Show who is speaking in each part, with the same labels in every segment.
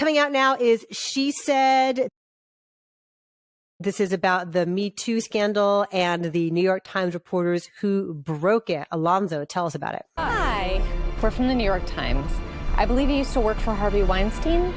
Speaker 1: coming out now is She Said. This is about the Me Too scandal and the New York Times reporters who broke it. Alonso, tell us about it.
Speaker 2: Hi, we're from the New York Times. I believe you used to work for Harvey Weinstein.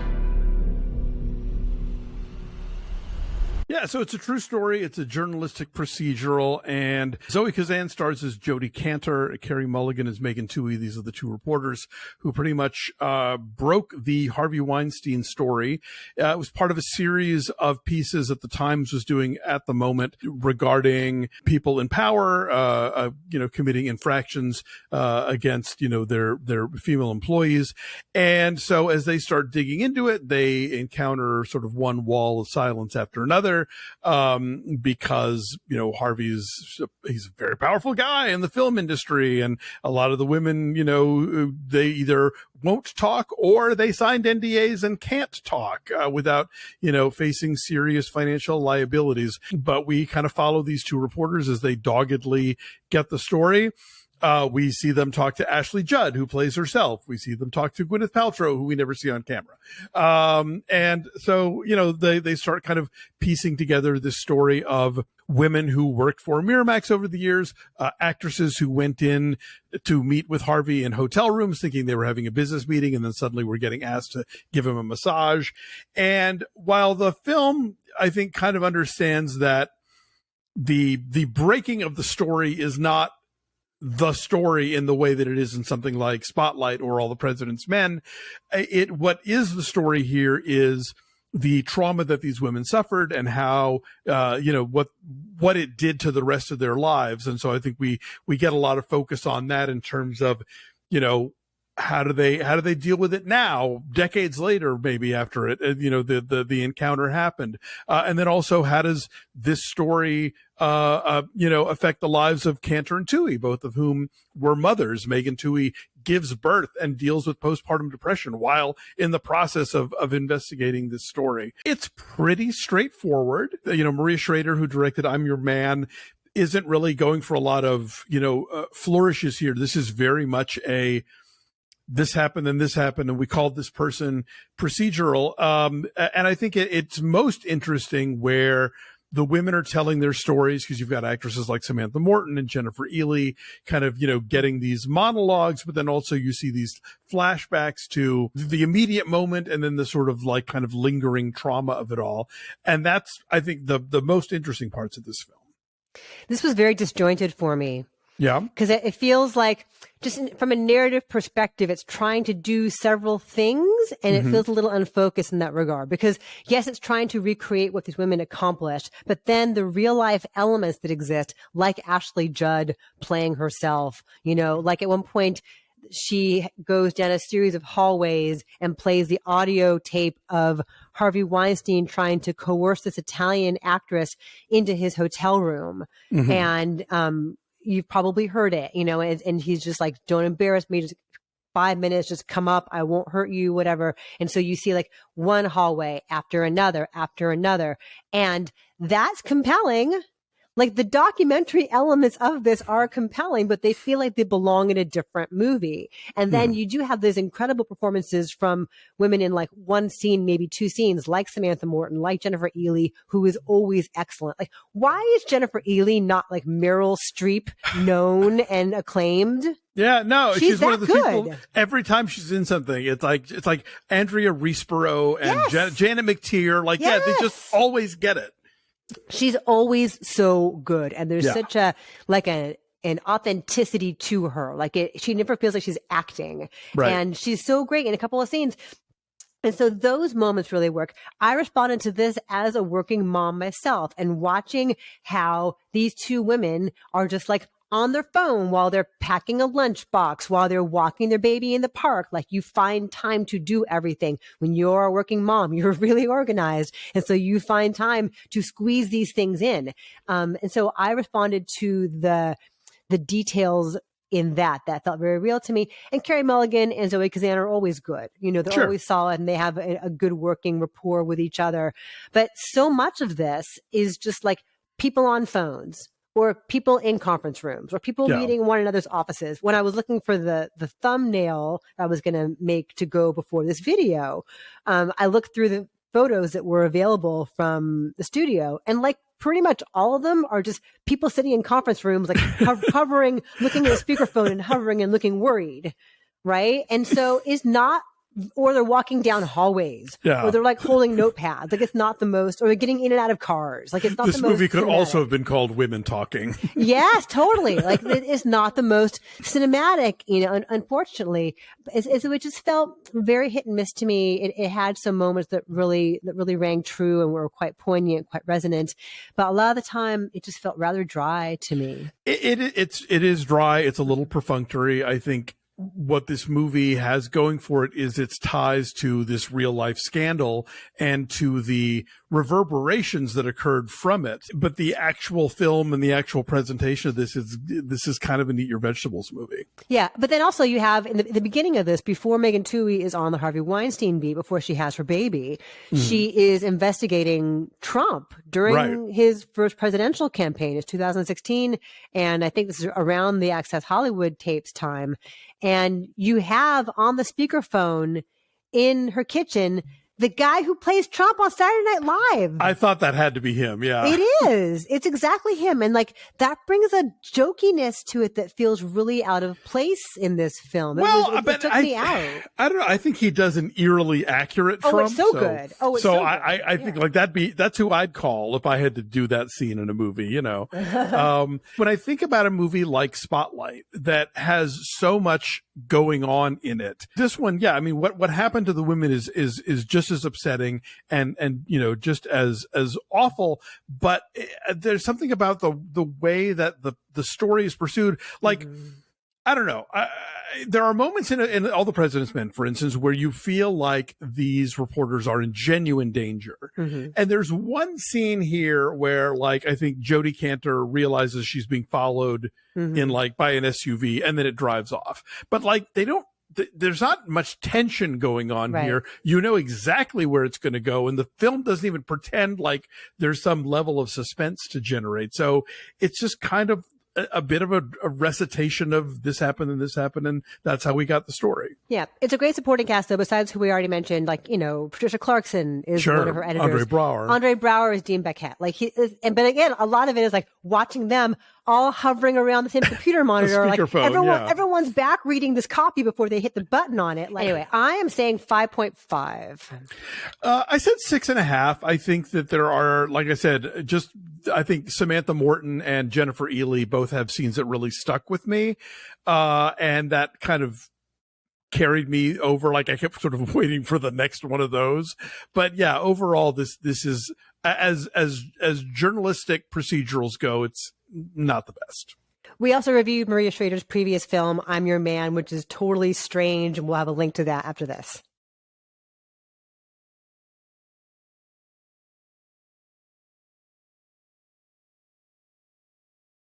Speaker 3: Yeah, so it's a true story. It's a journalistic procedural, and Zoe Kazan stars as Jodie Cantor. Carey Mulligan is Megan Twohey. These are the two reporters who pretty much broke the Harvey Weinstein story. It was part of a series of pieces that the Times was doing at the moment regarding people in power, committing infractions against, their female employees. And so as they start digging into it, they encounter sort of one wall of silence after another. Because, Harvey's, he's a very powerful guy in the film industry. And a lot of the women, they either won't talk or they signed NDAs and can't talk without, facing serious financial liabilities. But we kind of follow these two reporters as they doggedly get the story. We see them talk to Ashley Judd, who plays herself. We see them talk to Gwyneth Paltrow, who we never see on camera. And so, they start kind of piecing together this story of women who worked for Miramax over the years, actresses who went in to meet with Harvey in hotel rooms thinking they were having a business meeting, and then suddenly were getting asked to give him a massage. And while the film, I think, kind of understands that the breaking of the story is not the story in the way that it is in something like Spotlight or All the President's Men, what is the story here is the trauma that these women suffered and how, what it did to the rest of their lives. And so I think we get a lot of focus on that in terms of, how do they deal with it now, decades later, maybe after it, the encounter happened. And then also, how does this story, affect the lives of Cantor and Twohey, both of whom were mothers. Megan Twohey gives birth and deals with postpartum depression while in the process of investigating this story. It's pretty straightforward. Maria Schrader, who directed I'm Your Man, isn't really going for a lot of, flourishes here. This is very much this happened and this happened, and we called this person procedural. And I think it's most interesting where the women are telling their stories, because you've got actresses like Samantha Morton and Jennifer Ehle kind of, getting these monologues, but then also you see these flashbacks to the immediate moment and then the sort of like kind of lingering trauma of it all. And that's, I think, the most interesting parts of this film.
Speaker 1: This was very disjointed for me.
Speaker 3: Yeah.
Speaker 1: Because it feels like, from a narrative perspective, it's trying to do several things, and it feels a little unfocused in that regard. Because yes, it's trying to recreate what these women accomplished, but then the real life elements that exist, like Ashley Judd playing herself, like at one point, she goes down a series of hallways and plays the audio tape of Harvey Weinstein trying to coerce this Italian actress into his hotel room. And, you've probably heard it, and he's just like, don't embarrass me. Just 5 minutes, just come up. I won't hurt you, whatever. And so you see like one hallway after another. And that's compelling. Like the documentary elements of this are compelling, but they feel like they belong in a different movie. And then you do have those incredible performances from women in like one scene, maybe two scenes, like Samantha Morton, like Jennifer Ehle, who is always excellent. Like, why is Jennifer Ehle not like Meryl Streep known and acclaimed?
Speaker 3: Yeah, no, she's one of the
Speaker 1: good.
Speaker 3: people. Every time she's in something, it's like Andrea Riseborough and Janet McTeer. Like, yeah, they just always get it.
Speaker 1: She's always so good. And there's such an authenticity to her. Like she never feels like she's acting. Right. And she's so great in a couple of scenes. And so those moments really work. I responded to this as a working mom myself, and watching how these two women are just like on their phone while they're packing a lunchbox, while they're walking their baby in the park. Like, you find time to do everything. When you're a working mom, you're really organized. And so you find time to squeeze these things in. And so I responded to the details in that felt very real to me. And Carey Mulligan and Zoe Kazan are always good. They're always solid, and they have a good working rapport with each other. But so much of this is just like people on phones, or people in conference rooms or people meeting one another's offices. When I was looking for the thumbnail I was going to make to go before this video, I looked through the photos that were available from the studio, and like pretty much all of them are just people sitting in conference rooms, like hovering, looking at a speakerphone and hovering and looking worried. Right. And so it's not, or they're walking down hallways, or they're like holding notepads. Like it's not the most, or they're getting in and out of cars. Like it's not
Speaker 3: this
Speaker 1: the most.
Speaker 3: This movie could
Speaker 1: cinematic.
Speaker 3: also have been called Women Talking.
Speaker 1: Yes, totally. Like it is not the most cinematic, unfortunately. It just felt very hit and miss to me. It had some moments that really rang true and were quite poignant, quite resonant. But a lot of the time it just felt rather dry to me.
Speaker 3: It is dry. It's a little perfunctory. I think what this movie has going for it is its ties to this real life scandal and to the reverberations that occurred from it. But the actual film and the actual presentation of this is kind of an eat your vegetables movie.
Speaker 1: Yeah. But then also you have in the beginning of this, before Megan Twohey is on the Harvey Weinstein beat, before she has her baby, she is investigating Trump during his first presidential campaign. It's 2016. And I think this is around the Access Hollywood tapes time. And you have on the speakerphone in her kitchen the guy who plays Trump on Saturday Night Live.
Speaker 3: I thought that had to be him. Yeah,
Speaker 1: it is. It's exactly him. And like that brings a jokiness to it that feels really out of place in this film. It took me out.
Speaker 3: I don't know. I think he does an eerily accurate Trump.
Speaker 1: Oh, it's so good. Oh, it's so good.
Speaker 3: I think like that's who I'd call if I had to do that scene in a movie, When I think about a movie like Spotlight that has so much going on in it, this one, I mean, what happened to the women is just as upsetting and just as awful, but there's something about the way that the story is pursued. Like, I don't know. There are moments in All the President's Men, for instance, where you feel like these reporters are in genuine danger. And there's one scene here where, like, I think Jodie Cantor realizes she's being followed in by an SUV, and then it drives off. But like, there's not much tension going on here. You know exactly where it's going to go. And the film doesn't even pretend like there's some level of suspense to generate. So it's just kind of a bit of a recitation of this happened and that's how we got the story.
Speaker 1: Yeah. It's a great supporting cast though, besides who we already mentioned, like, Patricia Clarkson is one of her editors. Andre Braugher is Dean Beckett. Like but again, a lot of it is like watching them all hovering around the same computer monitor. Like everyone's back reading this copy before they hit the button on it. Anyway, I am saying 5.5.
Speaker 3: I said 6.5. I think that there are, like I said, I think Samantha Morton and Jennifer Ehle both have scenes that really stuck with me. And that kind of carried me over. Like I kept sort of waiting for the next one of those. But yeah, overall, this is as journalistic procedurals go, it's not the best.
Speaker 1: We also reviewed Maria Schrader's previous film, I'm Your Man, which is totally strange, and we'll have a link to that after this.